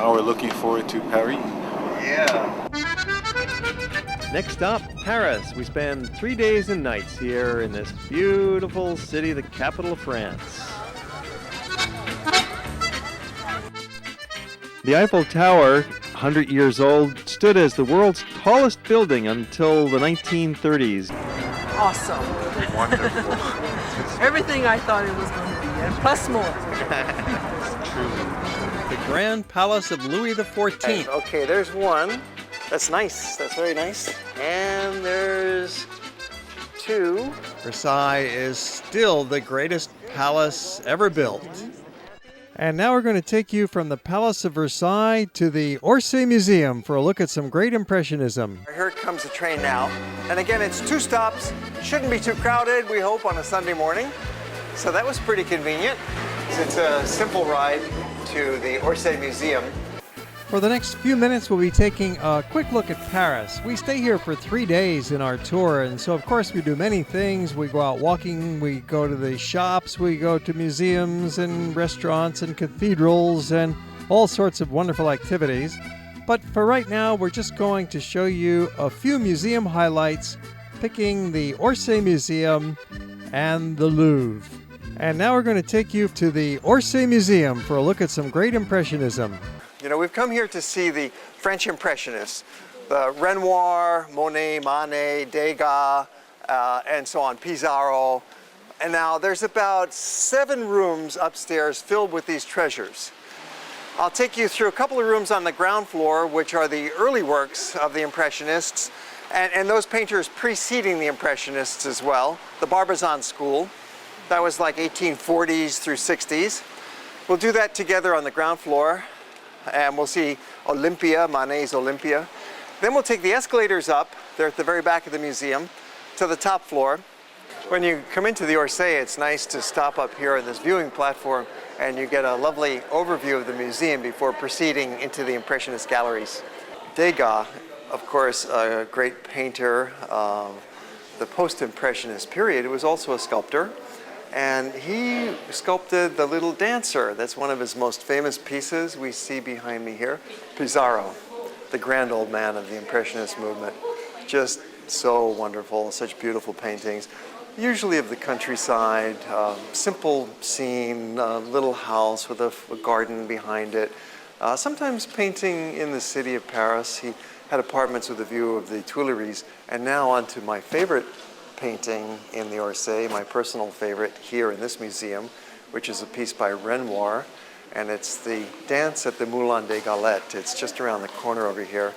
Now we're looking forward to Paris. Yeah. Next up, Paris. We spend 3 days and nights here in this beautiful city, the capital of France. The Eiffel Tower, 100 years old, stood as the world's tallest building until the 1930s. Awesome. Wonderful. Everything I thought it was going to be, and plus more. The Grand Palace of Louis XIV. Okay, there's one. That's nice. That's very nice. And there's two. Versailles is still the greatest palace ever built. And now we're going to take you from the Palace of Versailles to the Orsay Museum for a look at some great Impressionism. Here comes the train now. And again, it's 2 stops. Shouldn't be too crowded, we hope, on a Sunday morning. So that was pretty convenient. It's a simple ride to the Orsay Museum. For the next few minutes, we'll be taking a quick look at Paris. We stay here for 3 days in our tour, and so of course we do many things. We go out walking, we go to the shops, we go to museums and restaurants and cathedrals and all sorts of wonderful activities. But for right now, we're just going to show you a few museum highlights, picking the Orsay Museum and the Louvre. And now we're going to take you to the Orsay Museum for a look at some great Impressionism. You know, we've come here to see the French Impressionists, the Renoir, Monet, Manet, Degas, and so on, Pissarro. And now there's about 7 rooms upstairs filled with these treasures. I'll take you through a couple of rooms on the ground floor, which are the early works of the Impressionists, and those painters preceding the Impressionists as well, the Barbizon school. That was like 1840s through 60s. We'll do that together on the ground floor. And we'll see Olympia, Manet's Olympia. Then we'll take the escalators up, they're at the very back of the museum, to the top floor. When you come into the Orsay, it's nice to stop up here on this viewing platform and you get a lovely overview of the museum before proceeding into the Impressionist galleries. Degas, of course, a great painter of the post-Impressionist period. He was also a sculptor. And he sculpted the Little Dancer. That's one of his most famous pieces we see behind me here. Pissarro, the grand old man of the Impressionist movement. Just so wonderful, such beautiful paintings. Usually of the countryside, simple scene, a little house with a garden behind it. Sometimes painting in the city of Paris. He had apartments with a view of the Tuileries. And now on to my favorite painting in the Orsay, my personal favorite here in this museum, which is a piece by Renoir, and it's the dance at the Moulin des Galettes. It's just around the corner over here.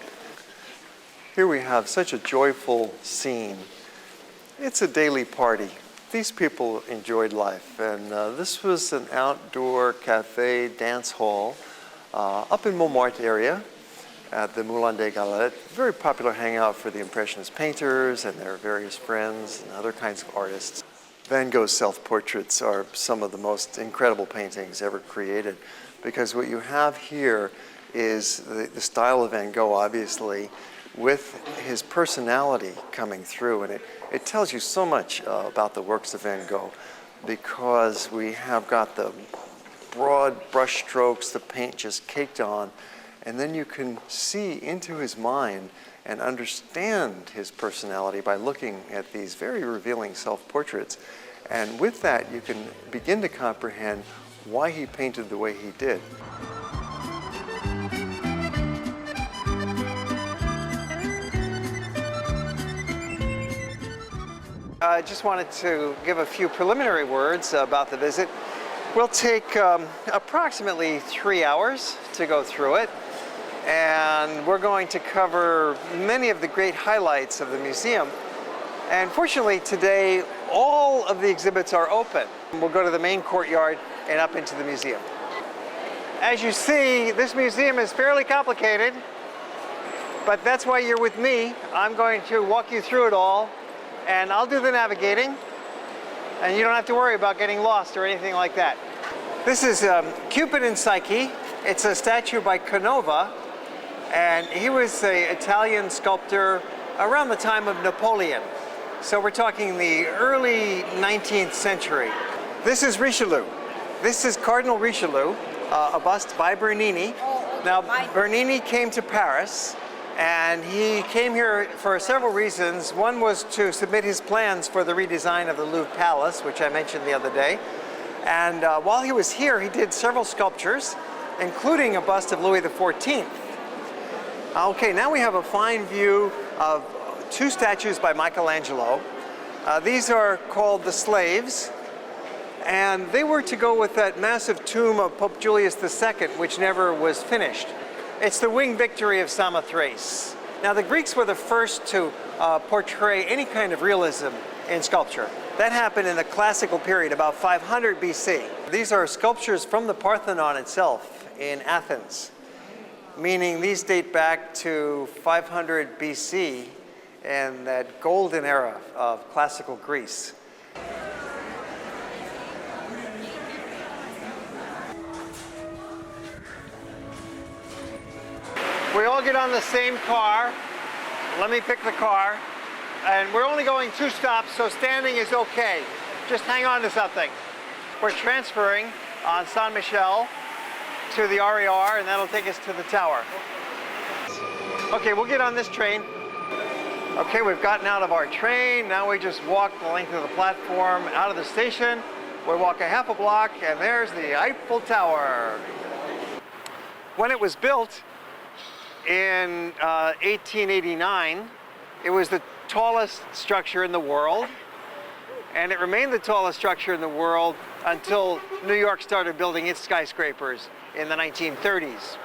Here we have such a joyful scene. It's a daily party. These people enjoyed life, and this was an outdoor cafe dance hall up in Montmartre area at the Moulin des Galettes. Very popular hangout for the Impressionist painters and their various friends and other kinds of artists. Van Gogh's self-portraits are some of the most incredible paintings ever created, because what you have here is the style of Van Gogh, obviously, with his personality coming through. And it tells you so much about the works of Van Gogh, because we have got the broad brush strokes, the paint just caked on, and then you can see into his mind and understand his personality by looking at these very revealing self-portraits. And with that, you can begin to comprehend why he painted the way he did. I just wanted to give a few preliminary words about the visit. We'll take approximately 3 hours to go through it. And we're going to cover many of the great highlights of the museum. And fortunately today, all of the exhibits are open. We'll go to the main courtyard and up into the museum. As you see, this museum is fairly complicated, but that's why you're with me. I'm going to walk you through it all, and I'll do the navigating, and you don't have to worry about getting lost or anything like that. This is Cupid and Psyche. It's a statue by Canova. And he was an Italian sculptor around the time of Napoleon. So we're talking the early 19th century. This is Richelieu. This is Cardinal Richelieu, a bust by Bernini. Now, Bernini came to Paris, and he came here for several reasons. One was to submit his plans for the redesign of the Louvre Palace, which I mentioned the other day. And while he was here, he did several sculptures, including a bust of Louis XIV. Okay, now we have a fine view of two statues by Michelangelo. These are called the Slaves, and they were to go with that massive tomb of Pope Julius II, which never was finished. It's the winged victory of Samothrace. Now, the Greeks were the first to portray any kind of realism in sculpture. That happened in the classical period, about 500 BC. These are sculptures from the Parthenon itself in Athens, meaning these date back to 500 BC and that golden era of classical Greece. We all get on the same car. Let me pick the car. And we're only going 2 stops, so standing is okay. Just hang on to something. We're transferring on Saint Michel to the RER, and that'll take us to the tower. Okay, we'll get on this train. Okay, we've gotten out of our train. Now we just walk the length of the platform out of the station. We walk a half a block, and there's the Eiffel Tower. When it was built in 1889, it was the tallest structure in the world, and it remained the tallest structure in the world until New York started building its skyscrapers in the 1930s.